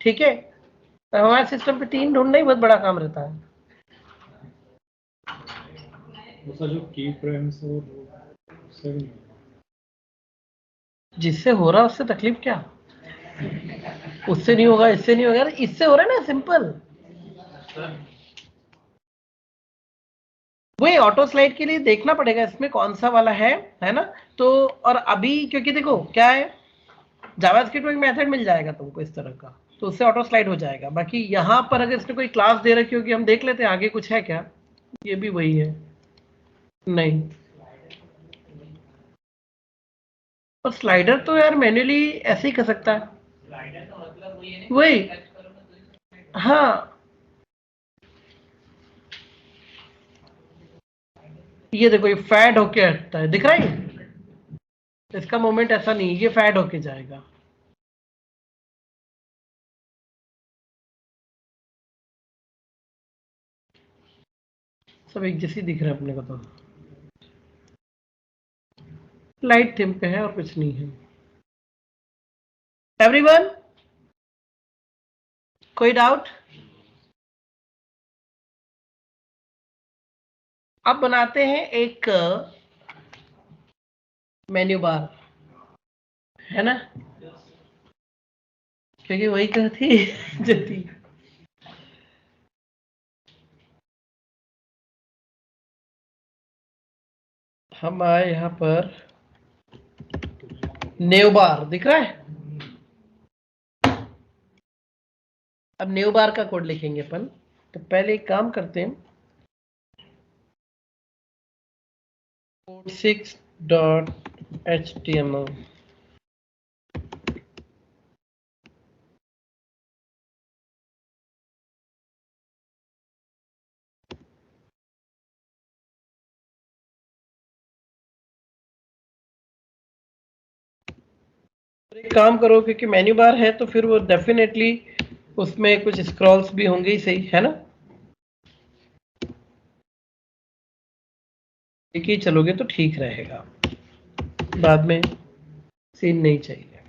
ठीक है, तो हमारे सिस्टम पे 3 ढूंढना ही बहुत बड़ा काम रहता है। वो सर जो की फ्रेम्स हो उससे भी नहीं होगा। जिससे हो रहा उससे तकलीफ क्या? उससे नहीं होगा, इससे नहीं होगा, इससे हो रहा है ना, सिंपल। वही ऑटो स्लाइड के लिए देखना पड़ेगा इसमें कौन सा वाला है ना? तो और अभी क्योंकि देखो क्या है, जावास्क्रिप्ट में एक मेथड मिल जाएगा तुमको इस तरह का, तो उससे ऑटो स्लाइड हो जाएगा। बाकी यहाँ पर अगर इसने कोई क्लास दे रखी होगी, हम देख लेते हैं आगे कुछ है क्या। ये भी वही है, नहीं। और स्लाइडर तो यार मैन्युअली ऐसे ही कर सकता है, वही। हाँ, ये देखो ये फैड होके हटता है, दिख रहा है ये? इसका मोमेंट ऐसा नहीं, ये फैड होके जाएगा। सब एक जैसी दिख रहा है अपने को तो, लाइट थीम पे है और कुछ नहीं है। एवरीवन, कोई डाउट? अब बनाते हैं एक मेन्यू बार, है ना? क्योंकि वही तो थी जो थी। हम आए यहां पर, न्यू बार दिख रहा है। अब न्यू बार का कोड लिखेंगे अपन, तो पहले एक काम करते हैं, code6.html। एक काम करो, क्योंकि मेन्यू बार है तो फिर वो डेफिनेटली उसमें कुछ स्क्रॉल्स भी होंगे ही, सही है ना? एक ही चलोगे तो ठीक रहेगा, बाद में सीन नहीं चाहिए।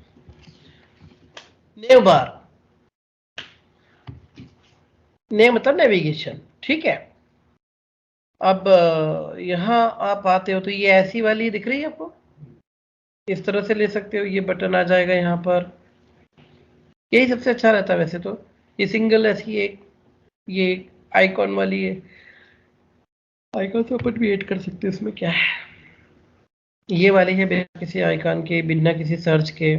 न्यू बार, ने मतलब नेविगेशन, ठीक है। अब यहाँ आप आते हो तो ये ऐसी वाली दिख रही है आपको, इस तरह से ले सकते हो, ये बटन आ जाएगा यहाँ पर, यही सबसे अच्छा रहता है वैसे तो। ये सिंगल ऐसी एक, ये आइकॉन वाली है, आइकॉन तो अपन भी ऐड कर सकते हैं, इसमें क्या है। ये वाली है बिना किसी आइकॉन के, बिना किसी सर्च के।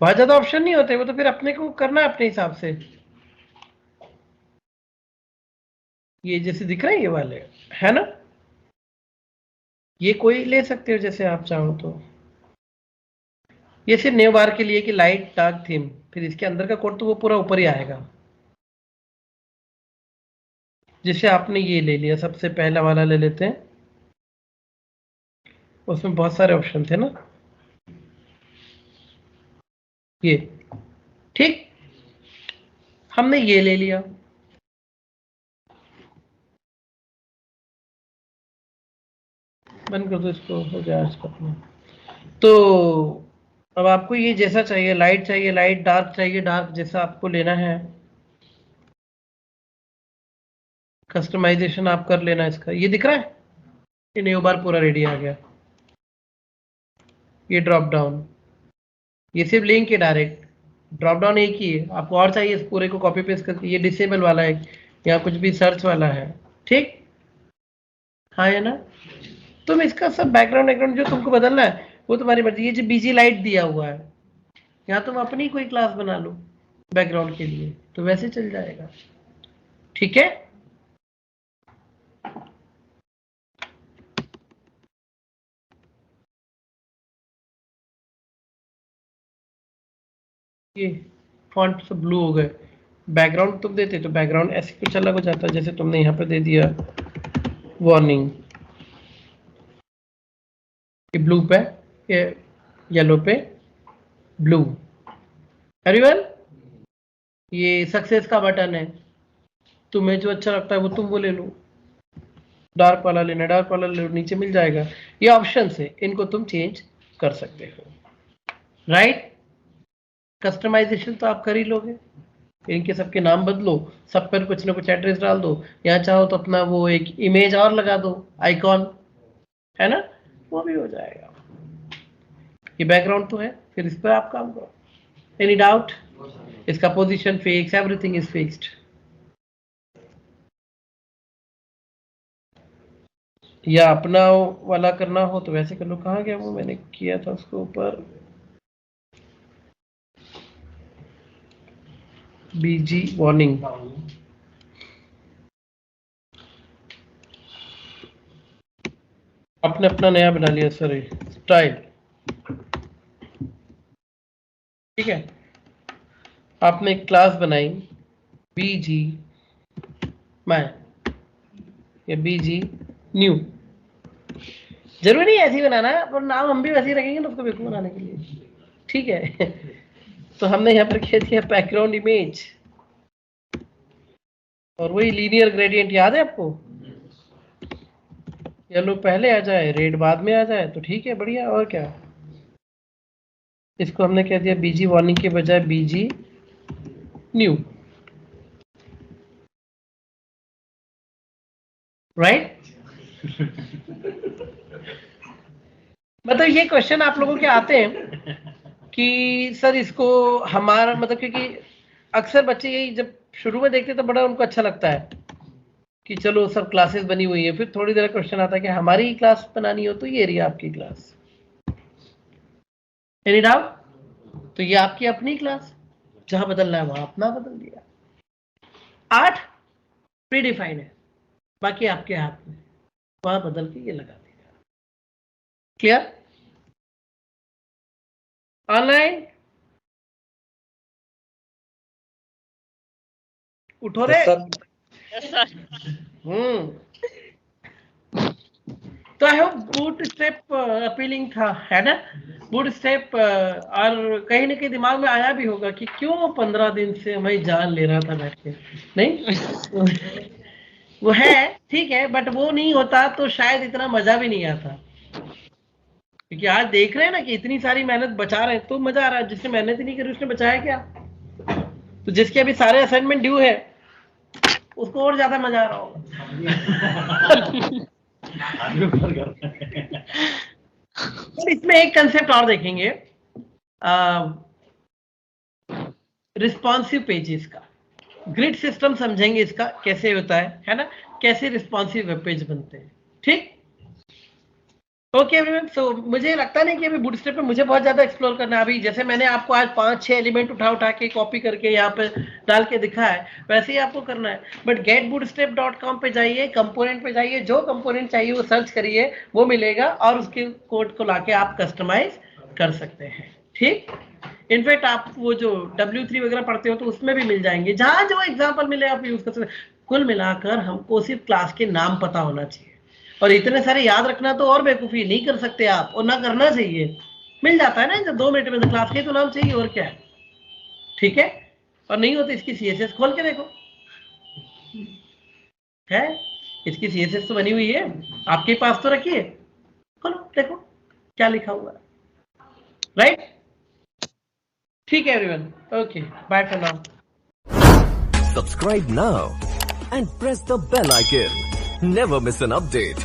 वहां ज्यादा ऑप्शन नहीं होते, वो तो फिर अपने को करना है अपने हिसाब से। ये जैसे दिख रहे हैं ये वाले, है ना? ये कोई ले सकते हो जैसे आप चाहो तो। ये सिर्फ न्यू बार के लिए कि लाइट डार्क थीम, फिर इसके अंदर का कोड तो वो पूरा ऊपर ही आएगा। जैसे आपने ये ले लिया, सबसे पहला वाला ले लेते हैं, उसमें बहुत सारे ऑप्शन थे ना। ये ठीक, हमने ये ले लिया। बंद कर दो इसको, हो गया आज का अपना। तो अब आपको ये जैसा चाहिए, लाइट चाहिए लाइट, डार्क चाहिए डार्क, जैसा आपको लेना है कस्टमाइजेशन आप कर लेना इसका। ये दिख रहा है, ये न्यू बार पूरा रेडी आ गया। ये ड्रॉप डाउन, ये सिर्फ लिंक है, डायरेक्ट ड्रॉप डाउन एक ही है। आपको और चाहिए इस पूरे को कॉपी पेस्ट करके, ये डिसेबल वाला है, यहाँ कुछ भी सर्च वाला है, ठीक हाँ है ना। तुम इसका सब बैकग्राउंड जो तुमको बदलना है वो तुम्हारी मर्जी। ये जो बीजी लाइट दिया हुआ है, यहाँ तुम अपनी कोई क्लास बना लो बैकग्राउंड के लिए, तो वैसे चल जाएगा, ठीक है। ये फॉन्ट सब ब्लू हो गए। बैकग्राउंड तुम देते तो बैकग्राउंड ऐसे कुछ अलग हो जाता है, जैसे तुमने यहाँ पे दे दिया वार्निंग, ये ब्लू पे, ये येलो पे ब्लू। एवरीवन, ये सक्सेस का बटन है, तुम्हें जो अच्छा लगता है वो तुम वो ले लो। डार्क वाला लेना, डार्क वाला ले लो, नीचे मिल जाएगा। ये ऑप्शन है, इनको तुम चेंज कर सकते हो, राइट। कस्टमाइजेशन तो आप कर ही लोगे, इनके सबके नाम बदलो, सब पर कुछ ना कुछ एड्रेस डाल दो। यहाँ चाहो तो अपना वो एक इमेज और लगा दो, आइकॉन, है ना, वो भी हो जाएगा। ये बैकग्राउंड तो है, फिर इस पर आप काम करो। Any doubt? इसका position fix, everything is fixed. या अपना वाला करना हो तो वैसे कर लो। कहाँ गया वो, मैंने किया था उसके ऊपर, बीजी वार्निंग। आपने अपना नया बना लिया सर, स्टाइल, ठीक है। आपने एक क्लास बनाई बीजी मैं या बीजी न्यू, जरूरी नहीं ऐसे ही बनाना है, पर नाम हम भी वैसे ही रखेंगे ना उसको बेवकूफ बनाने के लिए, ठीक है। तो हमने यहाँ पर क्या दिया, बैकग्राउंड इमेज, और वही लीनियर ग्रेडियंट याद है आपको, येलो पहले आ जाए रेड बाद में आ जाए तो ठीक है, बढ़िया। और क्या, इसको हमने कह दिया बीजी वार्निंग के बजाय बीजी न्यू, राइट। मतलब ये क्वेश्चन आप लोगों के आते हैं कि सर इसको हमारा मतलब, क्योंकि अक्सर बच्चे यही जब शुरू में देखते तो बड़ा उनको अच्छा लगता है कि चलो सब क्लासेस बनी हुई है, फिर थोड़ी देर क्वेश्चन आता है कि हमारी क्लास बनानी हो तो ये रही आपकी क्लास। Any doubt? तो ये आपकी अपनी क्लास, जहां बदलना है वहां अपना बदल दिया। 8 प्री डिफाइंड है, बाकी आपके हाथ में, वहां बदल के ये लगा देगा। क्लियर? ऑनलाइन उठो रे। तो I hope boot step appealing था, है ना। बूट स्टेप और कहीं ना कहीं दिमाग में आया भी होगा कि क्यों 15 दिन से मैं जान ले रहा था बैठ के, नहीं वो है ठीक है, बट वो नहीं होता तो शायद इतना मजा भी नहीं आता। क्योंकि आज देख रहे हैं ना कि इतनी सारी मेहनत बचा रहे हैं तो मजा आ रहा है। जिसने मेहनत ही नहीं करी उसने बचाया क्या? तो जिसके अभी सारे असाइनमेंट ड्यू है उसको और ज्यादा मजा आ रहा होगा। तो इसमें एक कंसेप्ट और देखेंगे, रिस्पॉन्सिव पेजेस का। ग्रिड सिस्टम समझेंगे इसका कैसे होता है ना, कैसे रिस्पॉन्सिव वेब पेज बनते हैं, ठीक। ओके एवरीवन, सो मुझे लगता नहीं कि अभी बूटस्ट्रैप पे मुझे बहुत ज्यादा एक्सप्लोर करना है। अभी जैसे मैंने आपको आज 5-6 एलिमेंट उठा के कॉपी करके यहाँ पे डाल के दिखा है, वैसे ही आपको करना है। बट getbootstrap.com पे जाइए, कंपोनेंट पे जाइए, जो कंपोनेंट चाहिए वो सर्च करिए, वो मिलेगा और उसके कोड को लाके आप कस्टमाइज कर सकते हैं, ठीक। इनफैक्ट आप वो जो W3 वगैरह पढ़ते हो तो उसमें भी मिल जाएंगे, जहां जो एग्जाम्पल मिले आप यूज कर सकते हैं। कुल मिलाकर हमको सिर्फ क्लास के नाम पता होना चाहिए, और इतने सारे याद रखना तो और बेवकूफी नहीं कर सकते आप, और ना करना चाहिए। मिल जाता है ना, जब 2 मिनट में क्लास के तो नाम चाहिए, और क्या है, ठीक है, और नहीं हो तो इसकी CSS खोल के देखो, है इसकी CSS तो बनी हुई है, आपके पास तो रखी है, खोलो देखो क्या लिखा हुआ है, राइट। ठीक है everyone, okay, bye for now. Subscribe now and press the bell icon. Never miss an update.